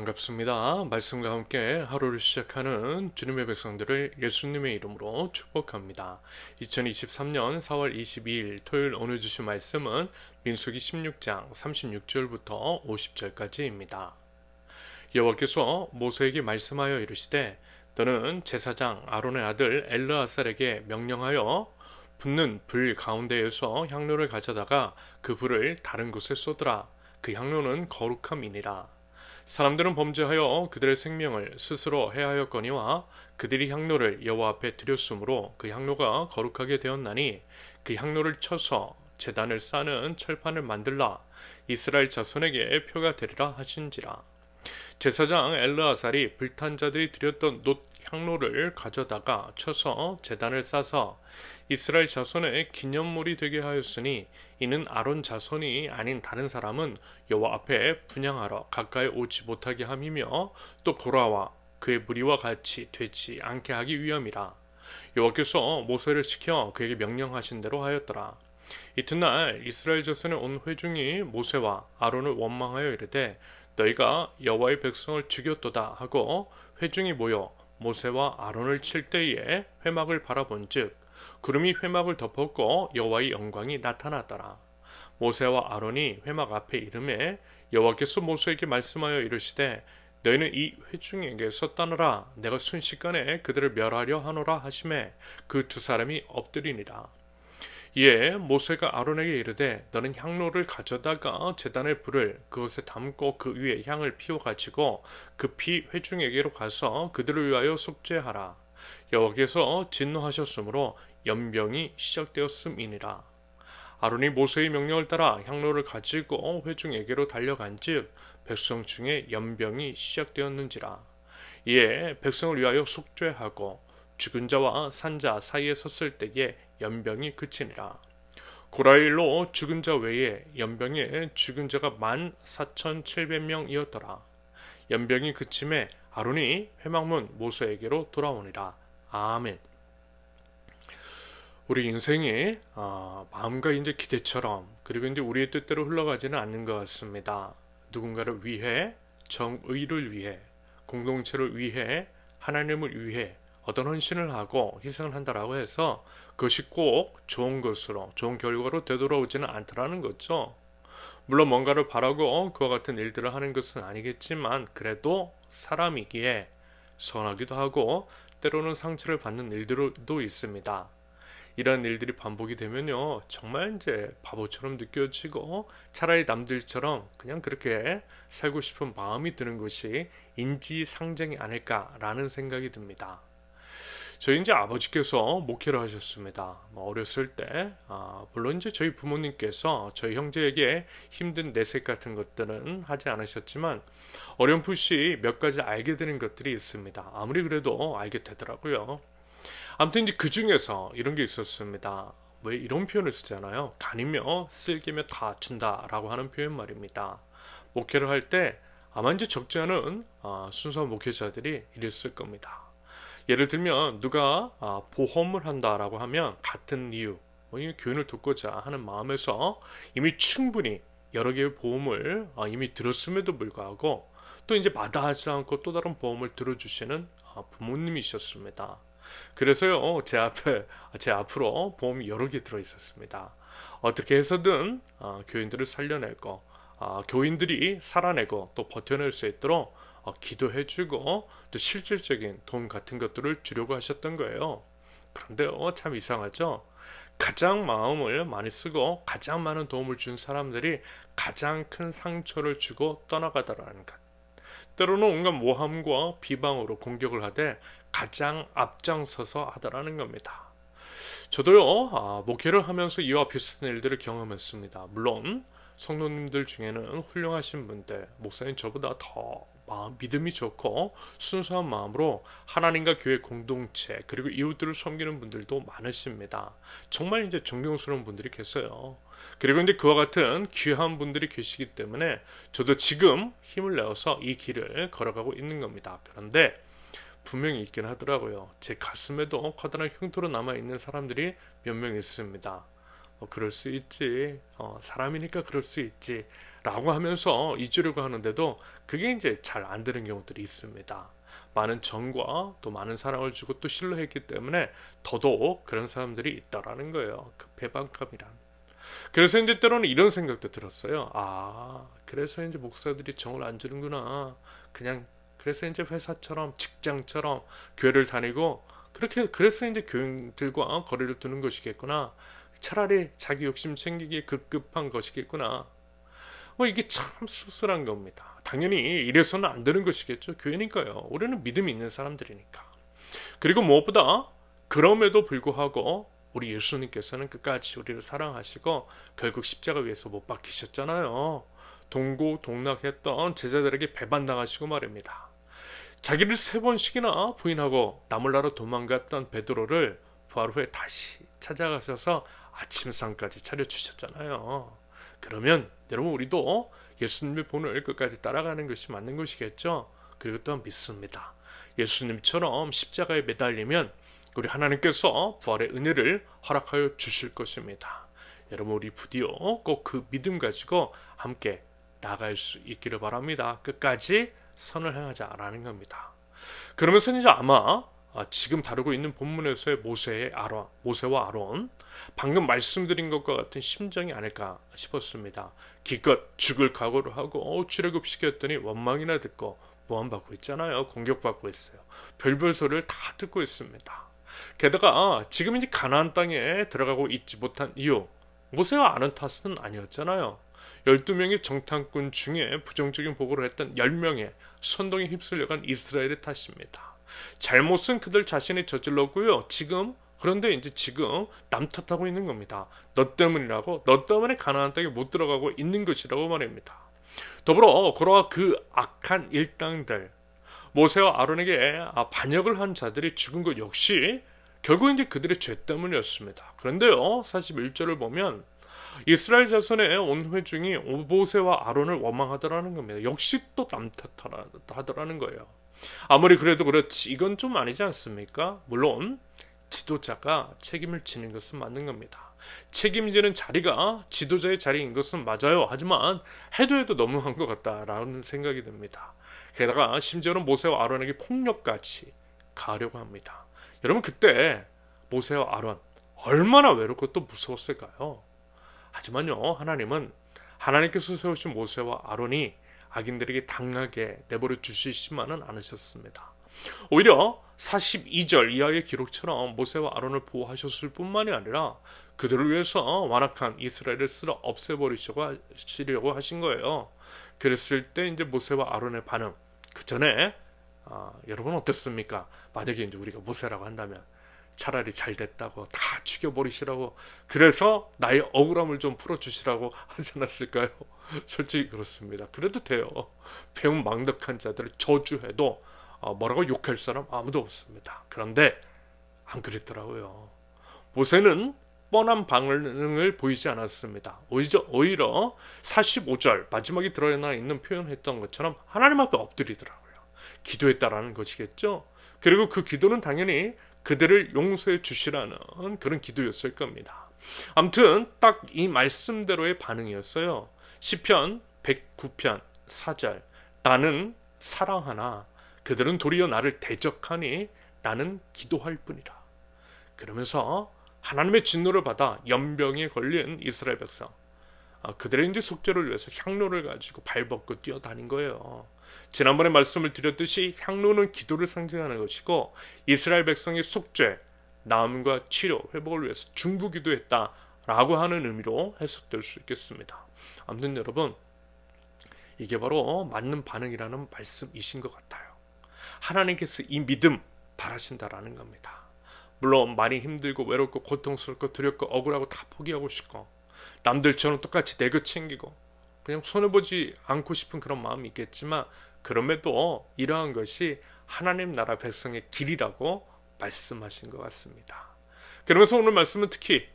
반갑습니다. 말씀과 함께 하루를 시작하는 주님의 백성들을 예수님의 이름으로 축복합니다. 2023년 4월 22일 토요일 오늘 주신 말씀은 민수기 16장 36절부터 50절까지입니다. 여호와께서 모세에게 말씀하여 이르시되 너는 제사장 아론의 아들 엘르아살에게 명령하여 붙는 불 가운데에서 향로를 가져다가 그 불을 다른 곳에 쏟으라. 그 향로는 거룩함이니라. 사람들은 범죄하여 그들의 생명을 스스로 해하였거니와 그들이 향로를 여호와 앞에 드렸으므로 그 향로가 거룩하게 되었나니 그 향로를 쳐서 제단을 싸는 철판을 만들라. 이스라엘 자손에게 표가 되리라 하신지라. 제사장 엘르아살이 불탄 자들이 드렸던 놋 향로를 가져다가 쳐서 제단을 싸서 이스라엘 자손의 기념물이 되게 하였으니 이는 아론 자손이 아닌 다른 사람은 여호와 앞에 분향하러 가까이 오지 못하게 함이며 또 고라와 그의 무리와 같이 되지 않게 하기 위함이라. 여호와께서 모세를 시켜 그에게 명령하신 대로 하였더라. 이튿날 이스라엘 자손의 온 회중이 모세와 아론을 원망하여 이르되 너희가 여호와의 백성을 죽였도다 하고 회중이 모여 모세와 아론을 칠 때에 회막을 바라본즉 구름이 회막을 덮었고 여호와의 영광이 나타났더라. 모세와 아론이 회막 앞에 이르매 여호와께서 모세에게 말씀하여 이르시되 너희는 이 회중에게서 떠나라. 내가 순식간에 그들을 멸하려 하노라 하시매 그 두 사람이 엎드리니라. 이에 모세가 아론에게 이르되 너는 향로를 가져다가 제단의 불을 그것에 담고 그 위에 향을 피워 가지고 급히 회중에게로 가서 그들을 위하여 속죄하라. 여호와께서 진노하셨으므로 연병이 시작되었음이니라. 아론이 모세의 명령을 따라 향로를 가지고 회중에게로 달려간즉 백성 중에 연병이 시작되었는지라. 이에 백성을 위하여 속죄하고 죽은 자와 산 자 사이에 섰을 때에 연병이 그치니라. 고라일로 죽은 자 외에 연병에 죽은 자가 14,700명이었더라. 연병이 그침에 아론이 회막문 모세에게로 돌아오니라. 아멘. 우리 인생이 마음과 이제 기대처럼 그리고 이제 우리의 뜻대로 흘러가지는 않는 것 같습니다. 누군가를 위해, 정의를 위해, 공동체를 위해, 하나님을 위해 어떤 헌신을 하고 희생을 한다라고 해서 그것이 꼭 좋은 것으로, 좋은 결과로 되돌아오지는 않더라는 거죠. 물론 뭔가를 바라고 그와 같은 일들을 하는 것은 아니겠지만 그래도 사람이기에 서운하기도 하고 때로는 상처를 받는 일들도 있습니다. 이런 일들이 반복이 되면요 정말 이제 바보처럼 느껴지고 차라리 남들처럼 그냥 그렇게 살고 싶은 마음이 드는 것이 인지상정이 아닐까라는 생각이 듭니다. 저희 이제 아버지께서 목회를 하셨습니다. 어렸을 때 물론 이제 저희 부모님께서 저희 형제에게 힘든 내색 같은 것들은 하지 않으셨지만 어렴풋이 몇 가지 알게 되는 것들이 있습니다. 아무리 그래도 알게 되더라고요. 아무튼 이제 그 중에서 이런 게 있었습니다. 왜 이런 표현을 쓰잖아요. 간이며 쓸개며 다 준다라고 하는 표현 말입니다. 목회를 할 때 아마 이제 적지 않은 순수한 목회자들이 이랬을 겁니다. 예를 들면 누가 보험을 한다라고 하면 같은 이유, 교훈을 듣고자 하는 마음에서 이미 충분히 여러 개의 보험을 이미 들었음에도 불구하고 또 이제 마다하지 않고 또 다른 보험을 들어주시는 부모님이셨습니다. 그래서요 제 앞으로 보험이 여러 개 들어 있었습니다. 어떻게 해서든 교인들을 살려내고 교인들이 살아내고 또 버텨낼 수 있도록 기도해주고 또 실질적인 돈 같은 것들을 주려고 하셨던 거예요. 그런데요 참 이상하죠. 가장 마음을 많이 쓰고 가장 많은 도움을 준 사람들이 가장 큰 상처를 주고 떠나가더라는 것. 때로는 온갖 모함과 비방으로 공격을 하되 가장 앞장서서 하더라는 겁니다. 저도요 목회를 하면서 이와 비슷한 일들을 경험했습니다. 물론 성도님들 중에는 훌륭하신 분들, 목사님 저보다 더 믿음이 좋고 순수한 마음으로 하나님과 교회 공동체 그리고 이웃들을 섬기는 분들도 많으십니다. 정말 이제 존경스러운 분들이 계세요. 그리고 이제 그와 같은 귀한 분들이 계시기 때문에 저도 지금 힘을 내어서 이 길을 걸어가고 있는 겁니다. 그런데 분명히 있긴 하더라고요. 제 가슴에도 커다란 흉터로 남아있는 사람들이 몇 명 있습니다. 그럴 수 있지. 사람이니까 그럴 수 있지. 라고 하면서 잊으려고 하는데도 그게 이제 잘 안 되는 경우들이 있습니다. 많은 정과 또 많은 사랑을 주고 또 신뢰했기 때문에 더더욱 그런 사람들이 있다라는 거예요. 그 배반감이란. 그래서 이제 때로는 이런 생각도 들었어요. 아, 그래서 이제 목사들이 정을 안 주는구나. 그냥 그래서 이제 회사처럼 직장처럼 교회를 다니고 그렇게 그래서 이제 교인들과 거리를 두는 것이겠구나. 차라리 자기 욕심 챙기기 급급한 것이겠구나. 이게 참 씁쓸한 겁니다. 당연히 이래서는 안 되는 것이겠죠. 교회니까요. 우리는 믿음이 있는 사람들이니까. 그리고 무엇보다 그럼에도 불구하고 우리 예수님께서는 끝까지 우리를 사랑하시고 결국 십자가 위에서 못 박히셨잖아요. 동고동락했던 제자들에게 배반당하시고 말입니다. 자기를 3번씩이나 부인하고 나몰라라 도망갔던 베드로를 부활 후에 다시 찾아가셔서 아침상까지 차려주셨잖아요. 그러면 여러분 우리도 예수님의 본을 끝까지 따라가는 것이 맞는 것이겠죠. 그리고 또한 믿습니다. 예수님처럼 십자가에 매달리면 우리 하나님께서 부활의 은혜를 허락하여 주실 것입니다. 여러분 우리 부디요 꼭 그 믿음 가지고 함께 나갈 수 있기를 바랍니다. 끝까지 선을 행하자라는 겁니다. 그러면서 이제 아마 지금 다루고 있는 본문에서의 모세와 아론, 방금 말씀드린 것과 같은 심정이 아닐까 싶었습니다. 기껏 죽을 각오를 하고 출애굽시켰더니 원망이나 듣고 모함받고 있잖아요. 공격받고 있어요. 별별 소리를 다 듣고 있습니다. 게다가 지금 이제 가나안 땅에 들어가고 있지 못한 이유, 모세와 아론 탓은 아니었잖아요. 12명의 정탐꾼 중에 부정적인 보고를 했던 10명의 선동에 휩쓸려간 이스라엘의 탓입니다. 잘못은 그들 자신이 저질렀고요. 그런데 이제 지금 남 탓하고 있는 겁니다. 너 때문이라고, 너 때문에 가나안 땅에 못 들어가고 있는 것이라고 말입니다. 더불어 그러한 그 악한 일당들, 모세와 아론에게 반역을 한 자들이 죽은 것 역시 결국 이제 그들의 죄 때문이었습니다. 그런데요, 41절을 보면 이스라엘 자손의 온 회중이 모세와 아론을 원망하더라는 겁니다. 역시 또 남 탓하더라는 거예요. 아무리 그래도 그렇지 이건 좀 아니지 않습니까? 물론 지도자가 책임을 지는 것은 맞는 겁니다. 책임지는 자리가 지도자의 자리인 것은 맞아요. 하지만 해도 너무한 것 같다라는 생각이 듭니다. 게다가 심지어는 모세와 아론에게 폭력까지 가하려고 합니다. 여러분 그때 모세와 아론 얼마나 외롭고 또 무서웠을까요? 하지만요, 하나님께서 세우신 모세와 아론이 악인들에게 당하게 내버려 주시지만은 않으셨습니다. 오히려 42절 이하의 기록처럼 모세와 아론을 보호하셨을 뿐만이 아니라 그들을 위해서 완악한 이스라엘을 쓸어 없애버리시려고 하신 거예요. 그랬을 때 이제 모세와 아론의 반응, 그 전에 여러분 어땠습니까? 만약에 이제 우리가 모세라고 한다면 차라리 잘 됐다고 다 죽여버리시라고, 그래서 나의 억울함을 좀 풀어주시라고 하지 않았을까요? 솔직히 그렇습니다. 그래도 돼요. 배은망덕한 자들을 저주해도 뭐라고 욕할 사람 아무도 없습니다. 그런데 안 그랬더라고요. 모세는 뻔한 반응을 보이지 않았습니다. 오히려 45절 마지막에 드러나 있는 표현했던 것처럼 하나님 앞에 엎드리더라고요. 기도했다라는 것이겠죠. 그리고 그 기도는 당연히 그들을 용서해 주시라는 그런 기도였을 겁니다. 아무튼 딱 이 말씀대로의 반응이었어요. 시편 109편 4절, 나는 사랑하나 그들은 도리어 나를 대적하니 나는 기도할 뿐이라. 그러면서 하나님의 진노를 받아 연병에 걸린 이스라엘 백성, 그들의 이제 속죄를 위해서 향로를 가지고 발벗고 뛰어다닌 거예요. 지난번에 말씀을 드렸듯이 향로는 기도를 상징하는 것이고 이스라엘 백성의 속죄, 나음과 치료, 회복을 위해서 중보기도했다라고 하는 의미로 해석될 수 있겠습니다. 아무튼 여러분, 이게 바로 맞는 반응이라는 말씀이신 것 같아요. 하나님께서 이 믿음 바라신다라는 겁니다. 물론 많이 힘들고 외롭고 고통스럽고 두렵고 억울하고 다 포기하고 싶고 남들처럼 똑같이 내 것 챙기고 그냥 손해보지 않고 싶은 그런 마음이 있겠지만, 그럼에도 이러한 것이 하나님 나라 백성의 길이라고 말씀하신 것 같습니다. 그러면서 오늘 말씀은 특히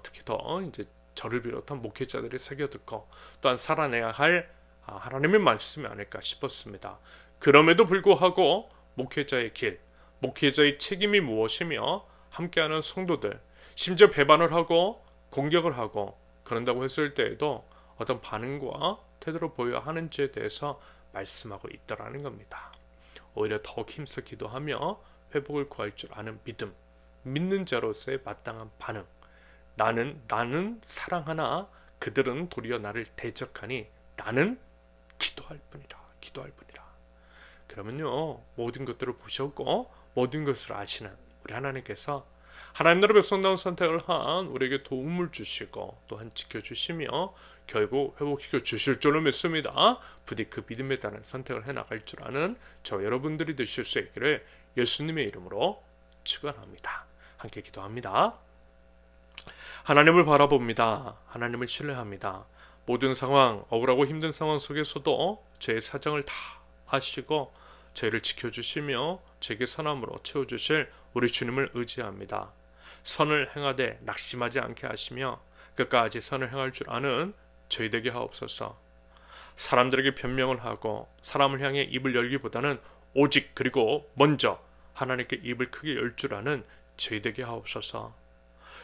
특히 더 이제 저를 비롯한 목회자들이 새겨듣고 또한 살아내야 할 하나님의 말씀이 아닐까 싶었습니다. 그럼에도 불구하고 목회자의 길, 목회자의 책임이 무엇이며 함께하는 성도들, 심지어 배반을 하고 공격을 하고 그런다고 했을 때에도 어떤 반응과 태도를 보여야 하는지에 대해서 말씀하고 있더라는 겁니다. 오히려 더욱 힘써 기도하며 회복을 구할 줄 아는 믿음, 믿는 자로서의 마땅한 반응. 나는 사랑하나 그들은 도리어 나를 대적하니 나는 기도할 뿐이라. 기도할 뿐이라. 그러면요, 모든 것들을 보셨고 모든 것을 아시는 우리 하나님께서 하나님 나라 백성다운 선택을 한 우리에게 도움을 주시고 또한 지켜주시며 결국 회복시켜 주실 줄로 믿습니다. 부디 그 믿음에 따른 선택을 해나갈 줄 아는 저 여러분들이 되실 수 있기를 예수님의 이름으로 축원합니다. 함께 기도합니다. 하나님을 바라봅니다. 하나님을 신뢰합니다. 모든 상황, 억울하고 힘든 상황 속에서도 제 사정을 다 아시고 저희를 지켜주시며 제게 선함으로 채워주실 우리 주님을 의지합니다. 선을 행하되 낙심하지 않게 하시며 끝까지 선을 행할 줄 아는 저희 되게 하옵소서. 사람들에게 변명을 하고 사람을 향해 입을 열기보다는 오직 그리고 먼저 하나님께 입을 크게 열 줄 아는 저희 되게 하옵소서.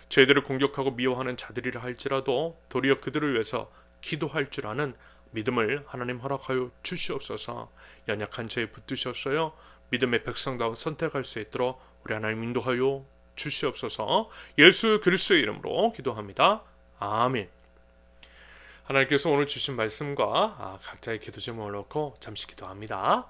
저희들을 공격하고 미워하는 자들이라 할지라도 도리어 그들을 위해서 기도할 줄 아는 믿음을 하나님 허락하여 주시옵소서. 연약한 저희 붙드셨어요. 믿음의 백성다운 선택할 수 있도록 우리 하나님 인도하여 주시옵소서. 예수 그리스도의 이름으로 기도합니다. 아멘. 하나님께서 오늘 주신 말씀과 각자의 기도 제목을 놓고 잠시 기도합니다.